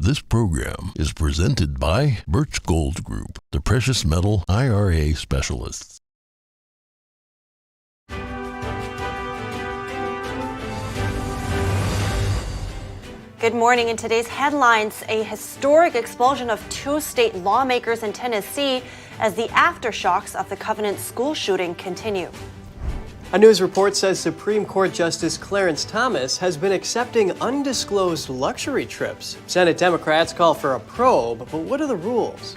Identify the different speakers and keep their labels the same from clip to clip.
Speaker 1: This program is presented by Birch Gold Group, the precious metal IRA specialists.
Speaker 2: Good morning. In today's headlines, a historic expulsion of 2 state lawmakers in Tennessee as the aftershocks of the Covenant school shooting continue.
Speaker 3: A news report says Supreme Court Justice Clarence Thomas has been accepting undisclosed luxury trips. Senate Democrats call for a probe, but what are the rules?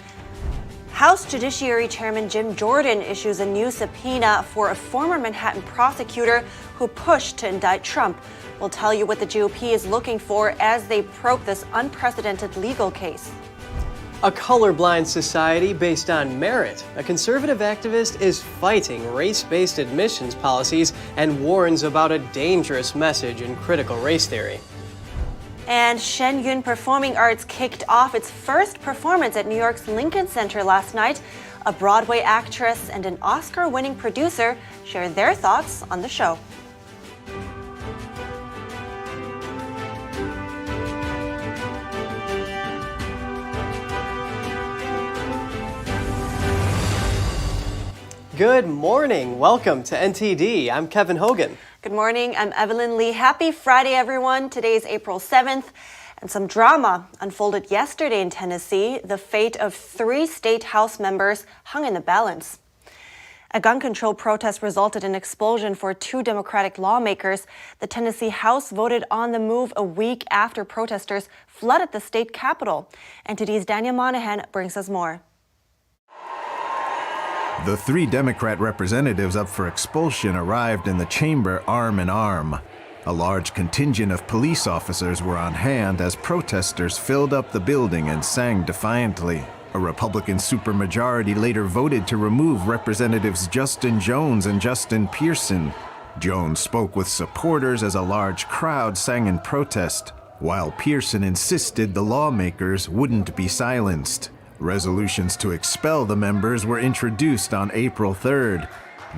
Speaker 2: House Judiciary Chairman Jim Jordan issues a new subpoena for a former Manhattan prosecutor who pushed to indict Trump. We'll tell you what the GOP is looking for as they probe this unprecedented legal case.
Speaker 3: A colorblind society based on merit. A conservative activist is fighting race-based admissions policies and warns about a dangerous message in critical race theory.
Speaker 2: And Shen Yun Performing Arts kicked off its first performance at New York's Lincoln Center last night. A Broadway actress and an Oscar-winning producer shared their thoughts on the show.
Speaker 3: Good morning. Welcome to NTD. I'm Kevin Hogan.
Speaker 2: Good morning. I'm Evelyn Lee. Happy Friday, everyone. Today is April 7th, and some drama unfolded yesterday in Tennessee. The fate of 3 state House members hung in the balance. A gun control protest resulted in expulsion for 2 Democratic lawmakers. The Tennessee House voted on the move a week after protesters flooded the state capitol. NTD's Daniel Monahan brings us more.
Speaker 4: The 3 Democrat representatives up for expulsion arrived in the chamber arm in arm. A large contingent of police officers were on hand as protesters filled up the building and sang defiantly. A Republican supermajority later voted to remove Representatives Justin Jones and Justin Pearson. Jones spoke with supporters as a large crowd sang in protest, while Pearson insisted the lawmakers wouldn't be silenced. Resolutions to expel the members were introduced on April 3rd.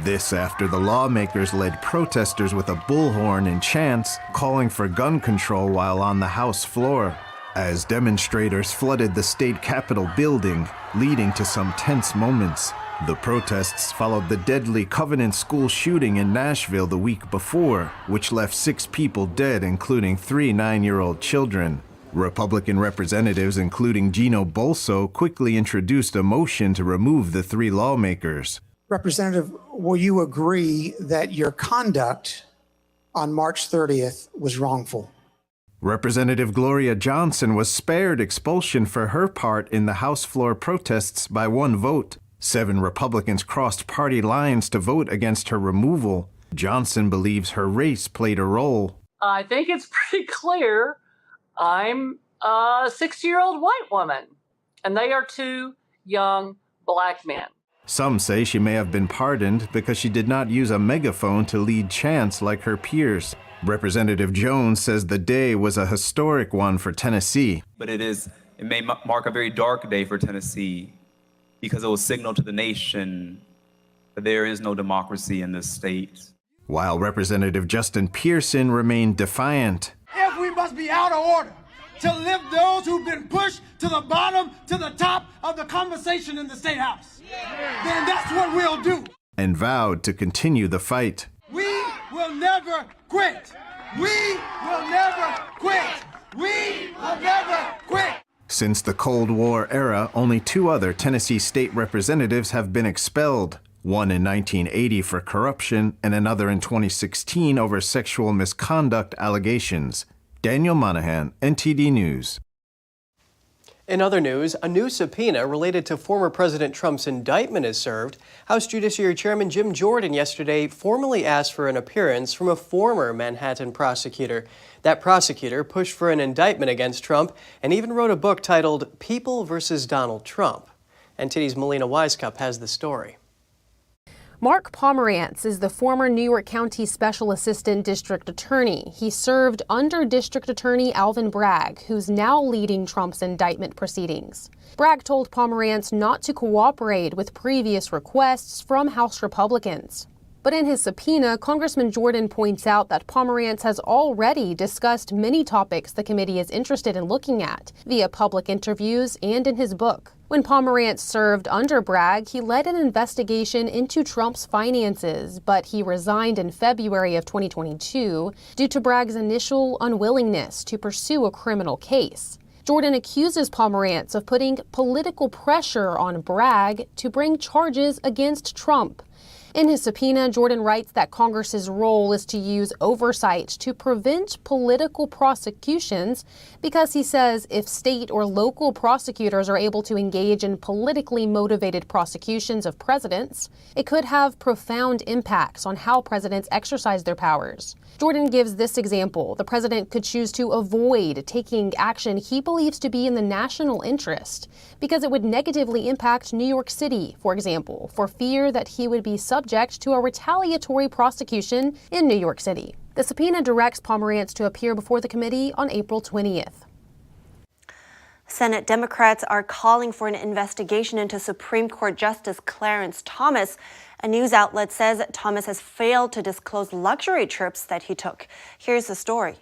Speaker 4: This after the lawmakers led protesters with a bullhorn and chants calling for gun control while on the House floor, as demonstrators flooded the state capitol building, leading to some tense moments. The protests followed the deadly Covenant school shooting in Nashville the week before, which left 6 people dead, including 3 9-year-old children. Republican representatives, including Gino Bolso, quickly introduced a motion to remove the 3 lawmakers.
Speaker 5: Representative, will you agree that your conduct on March 30th was wrongful?
Speaker 4: Representative Gloria Johnson was spared expulsion for her part in the House floor protests by 1 vote. 7 Republicans crossed party lines to vote against her removal. Johnson believes her race played a role.
Speaker 6: I think it's pretty clear I'm a 60-year-old white woman, and they are 2 young black men.
Speaker 4: Some say she may have been pardoned because she did not use a megaphone to lead chants like her peers. Representative Jones says the day was a historic one for Tennessee.
Speaker 7: But it may mark a very dark day for Tennessee because it will signal to the nation that there is no democracy in this state.
Speaker 4: While Representative Justin Pearson remained defiant.
Speaker 8: If we must be out of order to lift those who've been pushed to the bottom, to the top of the conversation in the State House, then that's what we'll do.
Speaker 4: And vowed to continue the fight.
Speaker 8: We will never quit. We will never quit. We will never quit.
Speaker 4: Since the Cold War era, only 2 other Tennessee state representatives have been expelled. One in 1980 for corruption and another in 2016 over sexual misconduct allegations. Daniel Monahan, NTD News.
Speaker 3: In other news, a new subpoena related to former President Trump's indictment is served. House Judiciary Chairman Jim Jordan yesterday formally asked for an appearance from a former Manhattan prosecutor. That prosecutor pushed for an indictment against Trump and even wrote a book titled People versus Donald Trump. NTD's Melina Wisecup has the story.
Speaker 9: Mark Pomerantz is the former New York County Special Assistant District Attorney. He served under District Attorney Alvin Bragg, who's now leading Trump's indictment proceedings. Bragg told Pomerantz not to cooperate with previous requests from House Republicans. But in his subpoena, Congressman Jordan points out that Pomerantz has already discussed many topics the committee is interested in looking at, via public interviews and in his book. When Pomerantz served under Bragg, he led an investigation into Trump's finances, but he resigned in February of 2022 due to Bragg's initial unwillingness to pursue a criminal case. Jordan accuses Pomerantz of putting political pressure on Bragg to bring charges against Trump. In his subpoena, Jordan writes that Congress's role is to use oversight to prevent political prosecutions because he says if state or local prosecutors are able to engage in politically motivated prosecutions of presidents, it could have profound impacts on how presidents exercise their powers. Jordan gives this example. The president could choose to avoid taking action he believes to be in the national interest because it would negatively impact New York City, for example, for fear that he would be subject to a retaliatory prosecution in New York City. The subpoena directs Pomerantz to appear before the committee on April 20th.
Speaker 2: Senate Democrats are calling for an investigation into Supreme Court Justice Clarence Thomas. A news outlet says Thomas has failed to disclose luxury trips that he took. Here's the story.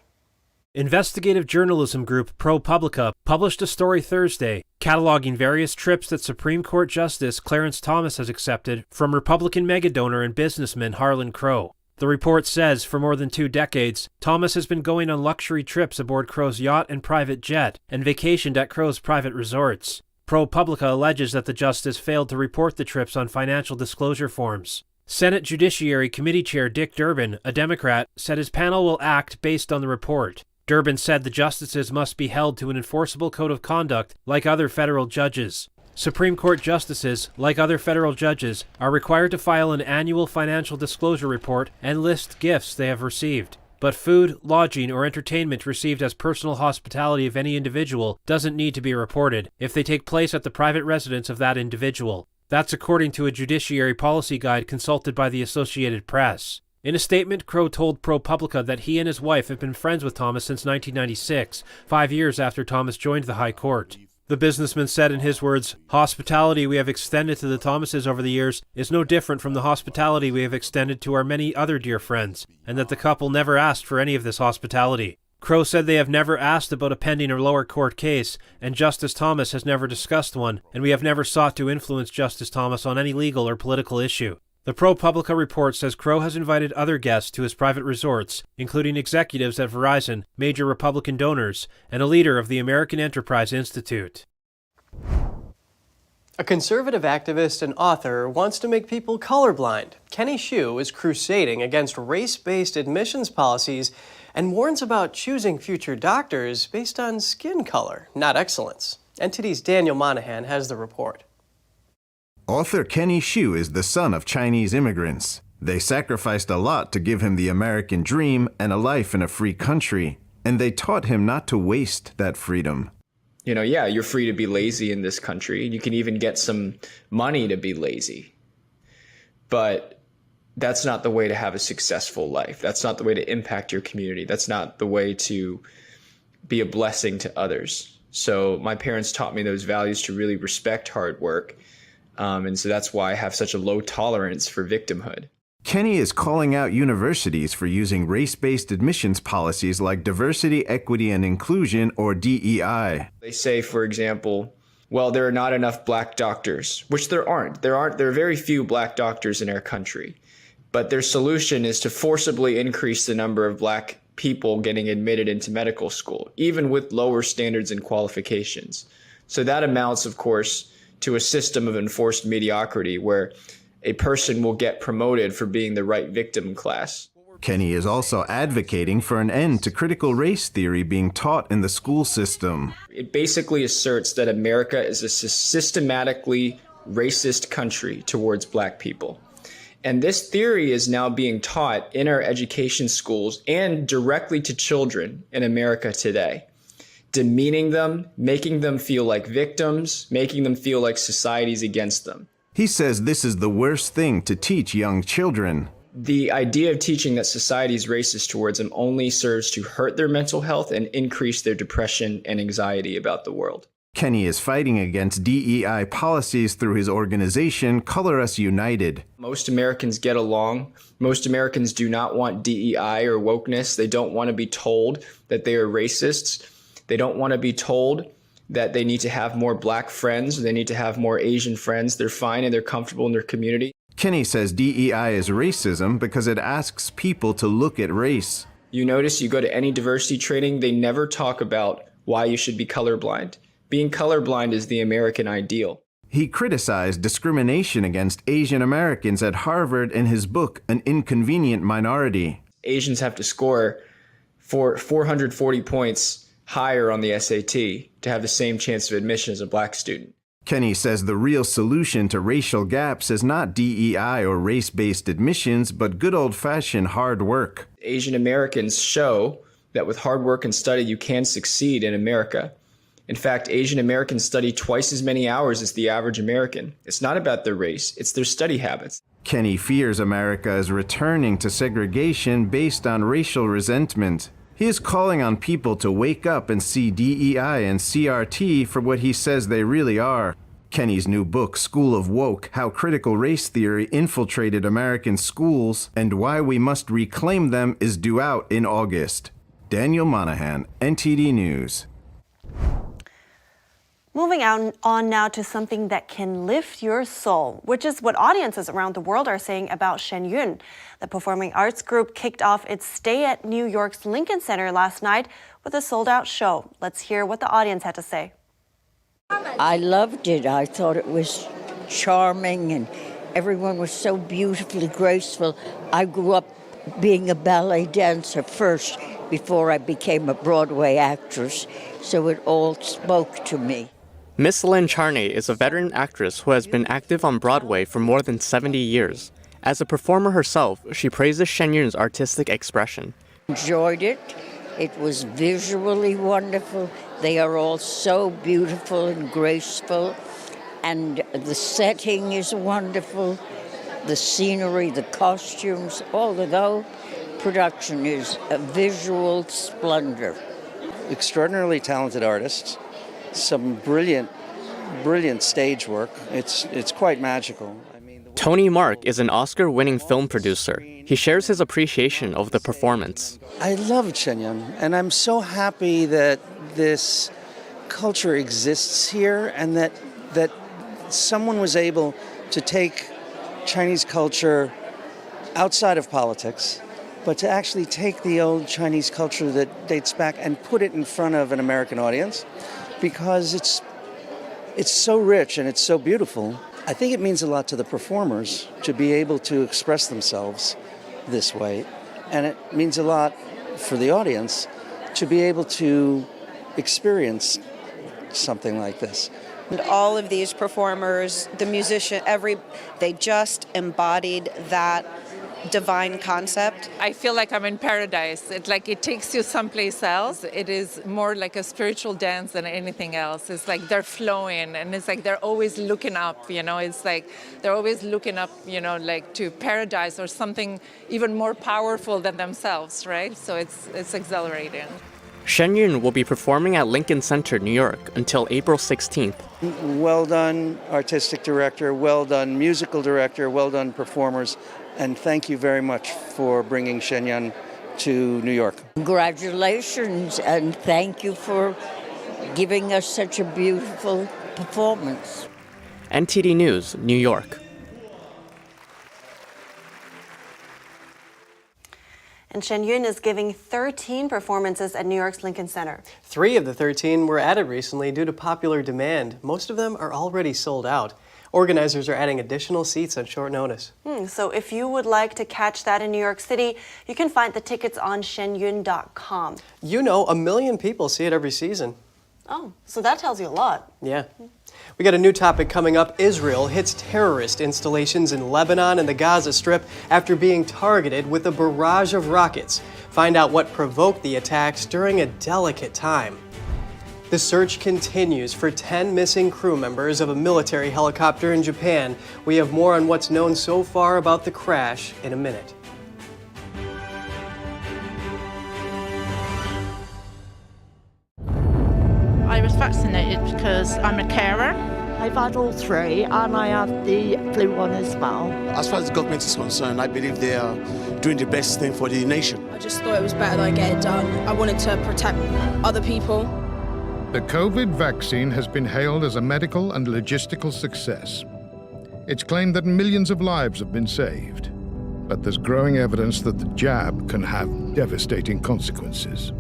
Speaker 10: Investigative journalism group ProPublica published a story Thursday cataloging various trips that Supreme Court Justice Clarence Thomas has accepted from Republican megadonor and businessman Harlan Crow. The report says for more than 2 decades, Thomas has been going on luxury trips aboard Crow's yacht and private jet and vacationed at Crow's private resorts. ProPublica alleges that the justice failed to report the trips on financial disclosure forms. Senate Judiciary Committee Chair Dick Durbin, a Democrat, said his panel will act based on the report. Durbin said the justices must be held to an enforceable code of conduct like other federal judges. Supreme Court justices, like other federal judges, are required to file an annual financial disclosure report and list gifts they have received. But food, lodging, or entertainment received as personal hospitality of any individual doesn't need to be reported if they take place at the private residence of that individual. That's according to a judiciary policy guide consulted by the Associated Press. In a statement, Crow told ProPublica that he and his wife have been friends with Thomas since 1996, 5 years after Thomas joined the High Court. The businessman said in his words, "Hospitality we have extended to the Thomases over the years is no different from the hospitality we have extended to our many other dear friends, and that the couple never asked for any of this hospitality." Crow said they have never asked about a pending or lower court case, and Justice Thomas has never discussed one, and we have never sought to influence Justice Thomas on any legal or political issue. The ProPublica report says Crow has invited other guests to his private resorts, including executives at Verizon, major Republican donors, and a leader of the American Enterprise Institute.
Speaker 3: A conservative activist and author wants to make people colorblind. Kenny Xu is crusading against race-based admissions policies and warns about choosing future doctors based on skin color, not excellence. NTD's Daniel Monahan has the report.
Speaker 4: Author Kenny Xu is the son of Chinese immigrants. They sacrificed a lot to give him the American dream and a life in a free country, and they taught him not to waste that freedom.
Speaker 11: You know, yeah, you're free to be lazy in this country. You can even get some money to be lazy. But that's not the way to have a successful life. That's not the way to impact your community. That's not the way to be a blessing to others. So my parents taught me those values to really respect hard work. And so that's why I have such a low tolerance for victimhood.
Speaker 4: Kenny is calling out universities for using race-based admissions policies like diversity, equity, and inclusion, or DEI.
Speaker 11: They say, for example, well, there are not enough black doctors, which there aren't. There are very few black doctors in our country. But their solution is to forcibly increase the number of black people getting admitted into medical school, even with lower standards and qualifications. So that amounts, of course, to a system of enforced mediocrity where a person will get promoted for being the right victim class.
Speaker 4: Kenny is also advocating for an end to critical race theory being taught in the school system.
Speaker 11: It basically asserts that America is a systematically racist country towards black people. And this theory is now being taught in our education schools and directly to children in America today, demeaning them, making them feel like victims, making them feel like society's against them.
Speaker 4: He says this is the worst thing to teach young children.
Speaker 11: The idea of teaching that society is racist towards them only serves to hurt their mental health and increase their depression and anxiety about the world.
Speaker 4: Kenny is fighting against DEI policies through his organization, Color Us United.
Speaker 11: Most Americans get along. Most Americans do not want DEI or wokeness. They don't want to be told that they are racists. They don't want to be told that they need to have more black friends. They need to have more Asian friends. They're fine and they're comfortable in their community.
Speaker 4: Kenny says DEI is racism because it asks people to look at race.
Speaker 11: You notice you go to any diversity training, they never talk about why you should be colorblind. Being colorblind is the American ideal.
Speaker 4: He criticized discrimination against Asian Americans at Harvard in his book, An Inconvenient Minority.
Speaker 11: Asians have to score for 440 points higher on the SAT to have the same chance of admission as a black student.
Speaker 4: Kenny says the real solution to racial gaps is not DEI or race-based admissions, but good old-fashioned hard work.
Speaker 11: Asian Americans show that with hard work and study, you can succeed in America. In fact, Asian Americans study twice as many hours as the average American. It's not about their race, it's their study habits.
Speaker 4: Kenny fears America is returning to segregation based on racial resentment. He is calling on people to wake up and see DEI and CRT for what he says they really are. Kenny's new book, School of Woke: How Critical Race Theory Infiltrated American Schools and Why We Must Reclaim Them, is due out in August. Daniel Monahan, NTD News.
Speaker 2: Moving on now to something that can lift your soul, which is what audiences around the world are saying about Shen Yun. The performing arts group kicked off its stay at New York's Lincoln Center last night with a sold-out show. Let's hear what the audience had to say.
Speaker 12: I loved it. I thought it was charming and everyone was so beautifully graceful. I grew up being a ballet dancer first before I became a Broadway actress, so it all spoke to me.
Speaker 13: Miss Lynn Charney is a veteran actress who has been active on Broadway for more than 70 years. As a performer herself, she praises Shen Yun's artistic expression.
Speaker 12: Enjoyed it. It was visually wonderful. They are all so beautiful and graceful, and the setting is wonderful. The scenery, the costumes, although production is a visual splendor.
Speaker 14: Extraordinarily talented artists, some brilliant stage work. It's quite magical.
Speaker 13: Tony Mark is an Oscar-winning film producer. He shares his appreciation of the performance.
Speaker 14: I loved Shen Yun, and I'm so happy that this culture exists here and that someone was able to take Chinese culture outside of politics, but to actually take the old Chinese culture that dates back and put it in front of an American audience, because it's so rich and it's so beautiful. I think it means a lot to the performers to be able to express themselves this way, and it means a lot for the audience to be able to experience something like this.
Speaker 15: And all of these performers, the musician, they just embodied that divine concept.
Speaker 16: I feel like I'm in paradise. It takes you someplace else. It is more like a spiritual dance than anything else. It's like they're flowing, and it's like they're always looking up, It's like they're always looking up, like to paradise or something even more powerful than themselves, right? So it's exhilarating.
Speaker 13: Shen Yun will be performing at Lincoln Center, New York until April 16th.
Speaker 14: Well done, artistic director, well done, musical director, well done, performers, and thank you very much for bringing Shen Yun to New York.
Speaker 12: Congratulations, and thank you for giving us such a beautiful performance.
Speaker 13: NTD News, New York.
Speaker 2: And Shen Yun is giving 13 performances at New York's Lincoln Center.
Speaker 3: 3 of the 13 were added recently due to popular demand. Most of them are already sold out. Organizers are adding additional seats on short notice.
Speaker 2: So if you would like to catch that in New York City, you can find the tickets on shenyun.com.
Speaker 3: 1 million people see it every season.
Speaker 2: Oh, so that tells you a lot.
Speaker 3: Yeah. We got a new topic coming up. Israel hits terrorist installations in Lebanon and the Gaza Strip after being targeted with a barrage of rockets. Find out what provoked the attacks during a delicate time. The search continues for 10 missing crew members of a military helicopter in Japan. We have more on what's known so far about the crash in a minute.
Speaker 17: I was vaccinated because I'm a carer.
Speaker 18: I've had all three and I have the flu one as well.
Speaker 19: As far as the government is concerned, I believe they are doing the best thing for the nation.
Speaker 20: I just thought it was better that I get it done. I wanted to protect other people.
Speaker 21: The COVID vaccine has been hailed as a medical and logistical success. It's claimed that millions of lives have been saved, but there's growing evidence that the jab can have devastating consequences.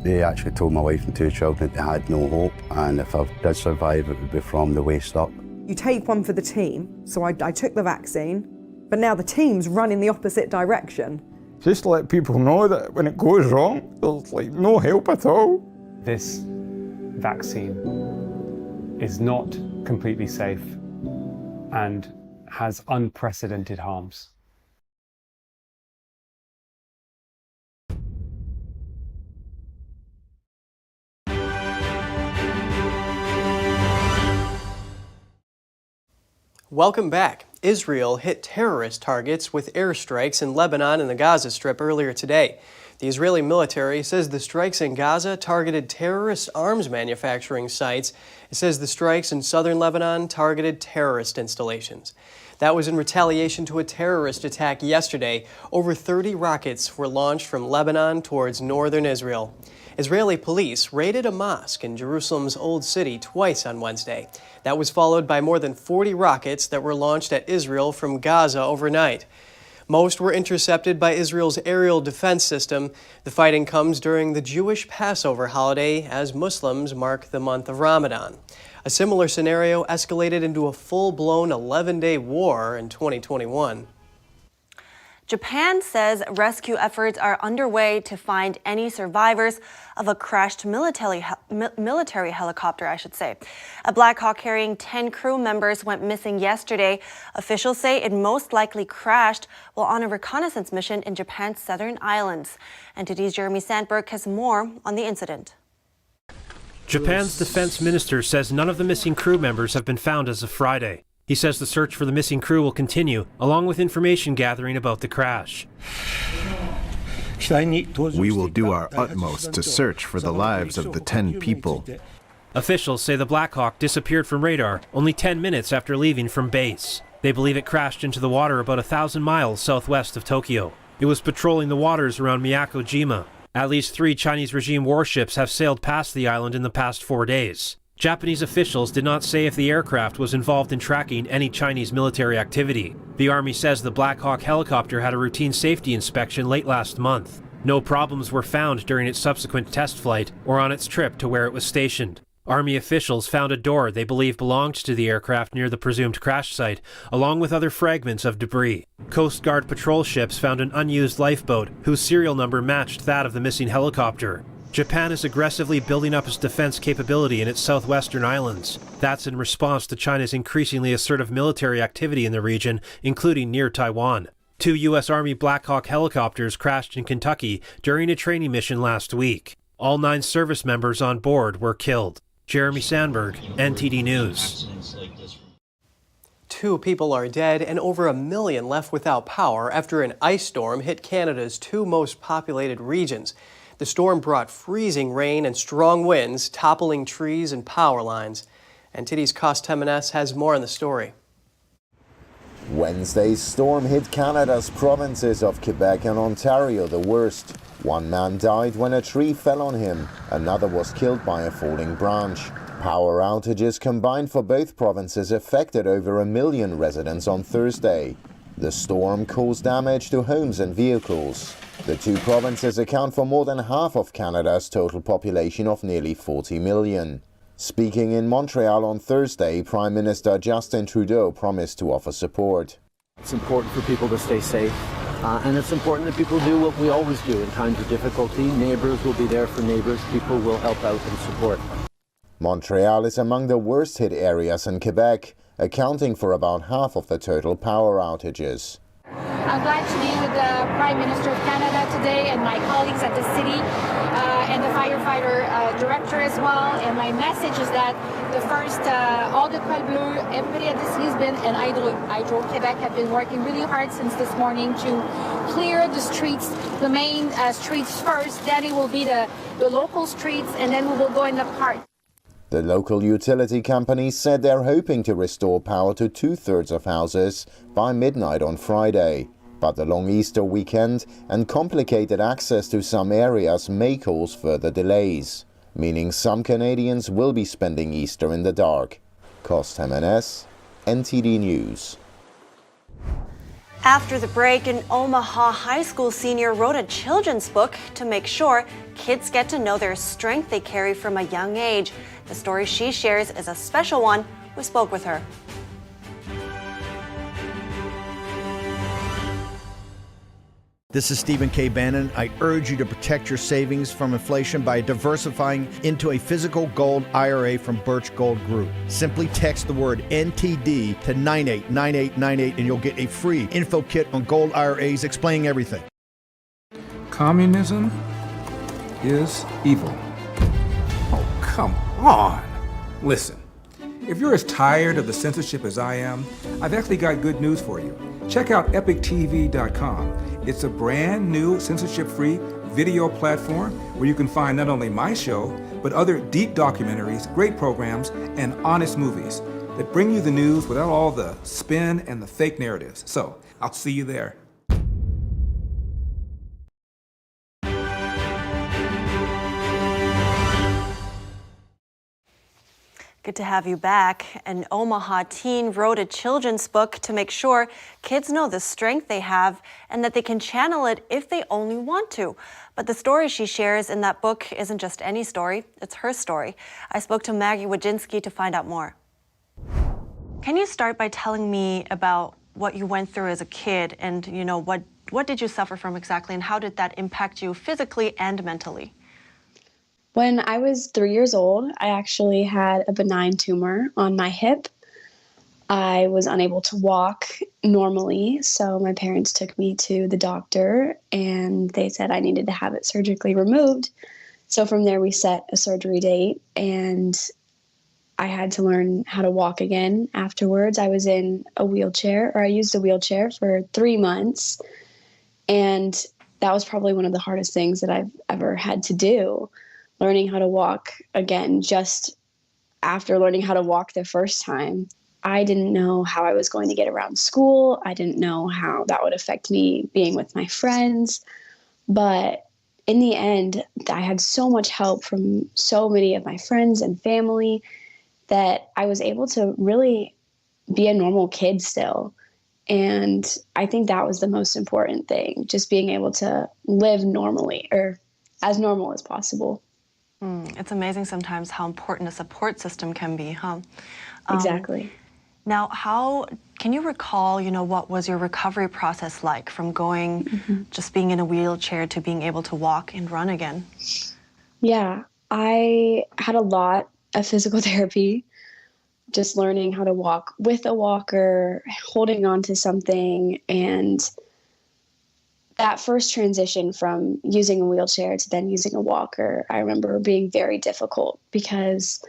Speaker 22: They actually told my wife and two children they had no hope, and if I did survive, it would be from the waist up.
Speaker 23: You take one for the team, so I took the vaccine, but now the team's run in the opposite direction.
Speaker 24: Just to let people know that when it goes wrong, there's like no help at all.
Speaker 25: This vaccine is not completely safe and has unprecedented harms.
Speaker 3: Welcome back. Israel hit terrorist targets with airstrikes in Lebanon and the Gaza Strip earlier today. The Israeli military says the strikes in Gaza targeted terrorist arms manufacturing sites. It says the strikes in southern Lebanon targeted terrorist installations. That was in retaliation to a terrorist attack yesterday. Over 30 rockets were launched from Lebanon towards northern Israel. Israeli police raided a mosque in Jerusalem's Old City twice on Wednesday. That was followed by more than 40 rockets that were launched at Israel from Gaza overnight. Most were intercepted by Israel's aerial defense system. The fighting comes during the Jewish Passover holiday as Muslims mark the month of Ramadan. A similar scenario escalated into a full-blown 11-day war in 2021.
Speaker 2: Japan says rescue efforts are underway to find any survivors of a crashed military helicopter, A Black Hawk carrying 10 crew members went missing yesterday. Officials say it most likely crashed while on a reconnaissance mission in Japan's southern islands. NTD's Jeremy Sandberg has more on the incident.
Speaker 10: Japan's defense minister says none of the missing crew members have been found as of Friday. He says the search for the missing crew will continue, along with information gathering about the crash.
Speaker 4: We will do our utmost to search for the lives of the 10 people.
Speaker 10: Officials say the Black Hawk disappeared from radar only 10 minutes after leaving from base. They believe it crashed into the water about 1,000 miles southwest of Tokyo. It was patrolling the waters around Miyako-jima. At least 3 Chinese regime warships have sailed past the island in the past 4 days. Japanese officials did not say if the aircraft was involved in tracking any Chinese military activity. The Army says the Black Hawk helicopter had a routine safety inspection late last month. No problems were found during its subsequent test flight or on its trip to where it was stationed. Army officials found a door they believe belonged to the aircraft near the presumed crash site, along with other fragments of debris. Coast Guard patrol ships found an unused lifeboat whose serial number matched that of the missing helicopter. Japan is aggressively building up its defense capability in its southwestern islands. That's in response to China's increasingly assertive military activity in the region, including near Taiwan. 2 U.S. Army Black Hawk helicopters crashed in Kentucky during a training mission last week. All 9 service members on board were killed. Jeremy Sandberg, NTD News.
Speaker 3: 2 people are dead and over 1 million left without power after an ice storm hit Canada's 2 most populated regions. The storm brought freezing rain and strong winds, toppling trees and power lines. NTD's Costemenes has more on the story.
Speaker 26: Wednesday's storm hit Canada's provinces of Quebec and Ontario the worst. 1 man died when a tree fell on him. Another was killed by a falling branch. Power outages combined for both provinces affected over 1 million residents on Thursday. The storm caused damage to homes and vehicles. The 2 provinces account for more than half of Canada's total population of nearly 40 million. Speaking in Montreal on Thursday, Prime Minister Justin Trudeau promised to offer support.
Speaker 27: It's important for people to stay safe, and it's important that people do what we always do in times of difficulty. Neighbors will be there for neighbors. People will help out and support.
Speaker 26: Montreal is among the worst hit areas in Quebec, accounting for about half of the total power outages.
Speaker 28: I'm glad to be with the Prime Minister of Canada today and my colleagues at the city.
Speaker 1: and the firefighter director as well. And my message is that the first, all the Étoile Bleue, everybody at the Lisbon and Hydro Quebec have been working really hard since this morning to clear the streets, the main streets first, then it will be the local streets, and then we will go in the park.
Speaker 26: The local utility company said they're hoping to restore power to 2/3 of houses by midnight on Friday. But the long Easter weekend and complicated access to some areas may cause further delays, meaning some Canadians will be spending Easter in the dark. Cost Jimenez, NTD News.
Speaker 2: After the break, an Omaha high school senior wrote a children's book to make sure kids get to know their strength they carry from a young age. The story she shares is a special one. We spoke with her.
Speaker 5: This is Stephen K. Bannon. I urge you to protect your savings from inflation by diversifying into a physical gold IRA from Birch Gold Group. Simply text the word NTD to 989898 and you'll get a free info kit on gold IRAs explaining everything.
Speaker 24: Communism is evil. Oh, come on. Listen, if you're as tired of the censorship as I am, I've actually got good news for you. Check out epictv.com. It's a brand new censorship-free video platform where you can find not only my show, but other deep documentaries, great programs, and honest movies that bring you the news without all the spin and the fake narratives. So, I'll see you there.
Speaker 2: Good to have you back. An Omaha teen wrote a children's book to make sure kids know the strength they have and that they can channel it if they only want to. But the story she shares in that book isn't just any story, it's her story. I spoke to Maggie Wojcinski to find out more. Can you start by telling me about what you went through as a kid and, what did you suffer from exactly and how did that impact you physically and mentally?
Speaker 6: When I was 3 years old, I actually had a benign tumor on my hip. I was unable to walk normally, so my parents took me to the doctor and they said I needed to have it surgically removed. So from there we set a surgery date and I had to learn how to walk again afterwards. I was in a wheelchair, or I used a wheelchair for 3 months, and that was probably one of the hardest things that I've ever had to do. Learning how to walk again, just after learning how to walk the first time. I didn't know how I was going to get around school. I didn't know how that would affect me being with my friends. But in the end, I had so much help from so many of my friends and family that I was able to really be a normal kid still. And I think that was the most important thing, just being able to live normally, or as normal as possible.
Speaker 2: It's amazing sometimes how important a support system can be, huh?
Speaker 6: Exactly.
Speaker 2: Now, can you recall, what was your recovery process like from going, just being in a wheelchair to being able to walk and run again?
Speaker 6: Yeah, I had a lot of physical therapy, just learning how to walk with a walker, holding on to something, and that first transition from using a wheelchair to then using a walker, I remember being very difficult because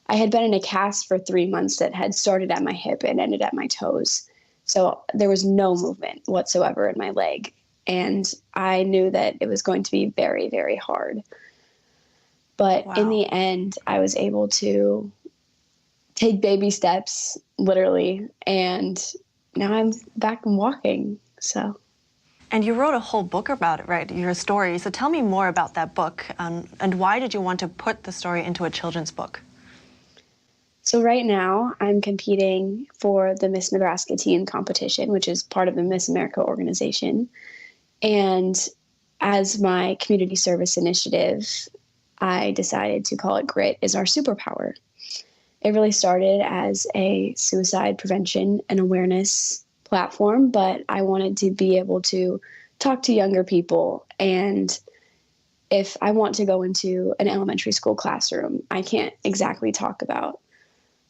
Speaker 6: I had been in a cast for 3 months that had started at my hip and ended at my toes. So there was no movement whatsoever in my leg. And I knew that it was going to be very, very hard. But in the end, I was able to take baby steps, literally. And now I'm back and walking, so.
Speaker 2: And you wrote a whole book about it, right? Your story. So tell me more about that book and why did you want to put the story into a children's book?
Speaker 6: So right now I'm competing for the Miss Nebraska Teen Competition, which is part of the Miss America organization. And as my community service initiative, I decided to call it Grit is Our Superpower. It really started as a suicide prevention and awareness platform, but I wanted to be able to talk to younger people. And if I want to go into an elementary school classroom, I can't exactly talk about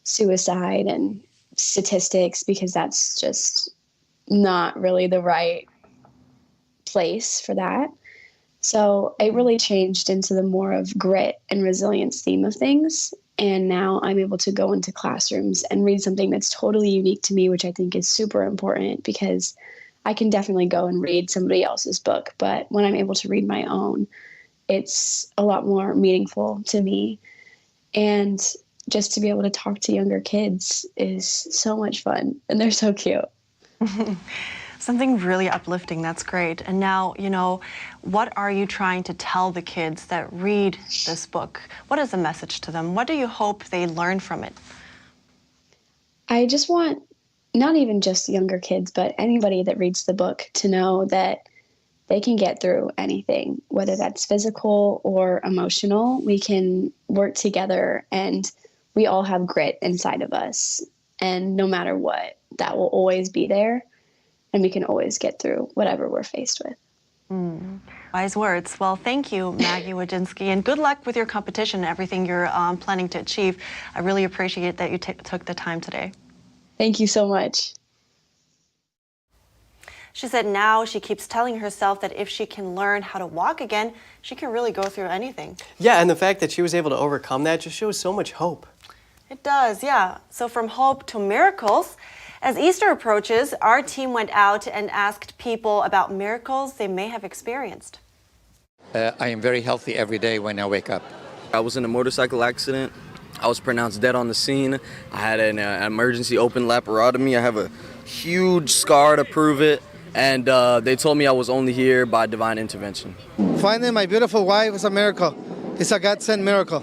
Speaker 6: suicide and statistics because that's just not really the right place for that. So it really changed into the more of grit and resilience theme of things. And now I'm able to go into classrooms and read something that's totally unique to me, which I think is super important because I can definitely go and read somebody else's book. But when I'm able to read my own, it's a lot more meaningful to me. And just to be able to talk to younger kids is so much fun. And they're so cute.
Speaker 2: Something really uplifting. That's great. And now, what are you trying to tell the kids that read this book? What is the message to them? What do you hope they learn from it?
Speaker 6: I just want not even just younger kids, but anybody that reads the book to know that they can get through anything, whether that's physical or emotional. We can work together, and we all have grit inside of us. And no matter what, that will always be there. And we can always get through whatever we're faced with.
Speaker 2: Wise words. Well, thank you, Maggie Wojcinski, and good luck with your competition and everything you're planning to achieve. I really appreciate that you took the time today.
Speaker 6: Thank you so much.
Speaker 2: She said now she keeps telling herself that if she can learn how to walk again, she can really go through anything.
Speaker 3: Yeah, and the fact that she was able to overcome that just shows so much hope.
Speaker 2: It does, yeah. So from hope to miracles. As Easter approaches, our team went out and asked people about miracles they may have experienced.
Speaker 7: I am very healthy every day when I wake up.
Speaker 8: I was in a motorcycle accident. I was pronounced dead on the scene. I had an emergency open laparotomy. I have a huge scar to prove it. And they told me I was only here by divine intervention.
Speaker 9: Finding my beautiful wife is a miracle. It's a God-sent miracle.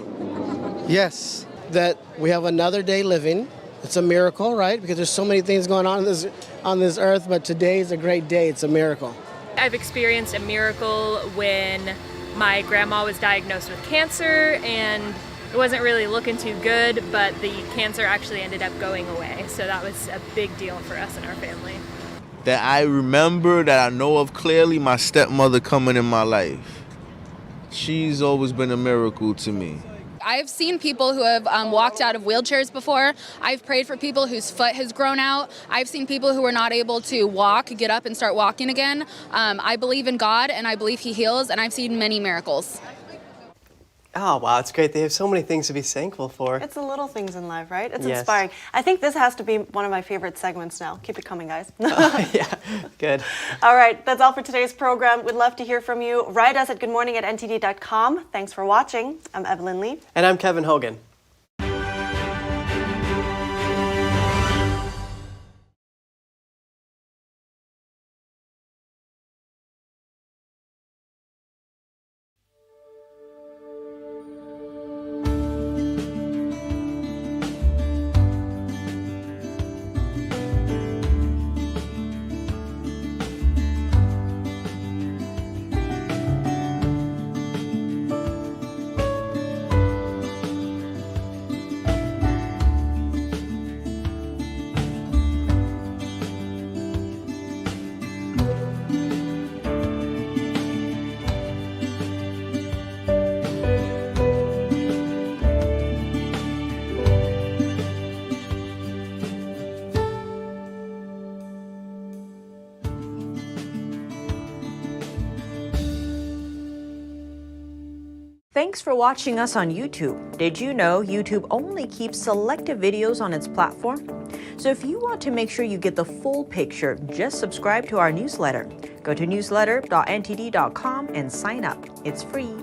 Speaker 9: Yes.
Speaker 11: That we have another day living. It's a miracle, right? Because there's so many things going on this earth, but today is a great day. It's a miracle.
Speaker 14: I've experienced a miracle when my grandma was diagnosed with cancer, and it wasn't really looking too good, but the cancer actually ended up going away. So that was a big deal for us and our family.
Speaker 15: That I remember, that I know of clearly, my stepmother coming in my life. She's always been a miracle to me.
Speaker 16: I've seen people who have walked out of wheelchairs before. I've prayed for people whose foot has grown out. I've seen people who are not able to walk, get up and start walking again. I believe in God, and I believe He heals, and I've seen many miracles.
Speaker 3: Oh, wow, it's great. They have so many things to be thankful for.
Speaker 2: It's the little things in life, right? It's
Speaker 3: Yes.
Speaker 2: inspiring. I think this has to be one of my favorite segments now. Keep it coming, guys.
Speaker 3: Yeah, good.
Speaker 2: All right, that's all for today's program. We'd love to hear from you. Write us at goodmorning@ntd.com. Thanks for watching. I'm Evelyn Lee.
Speaker 3: And I'm Kevin Hogan.
Speaker 28: Thanks for watching us on YouTube. Did you know YouTube only keeps selective videos on its platform? So if you want to make sure you get the full picture, just subscribe to our newsletter. Go to newsletter.ntd.com and sign up. It's free.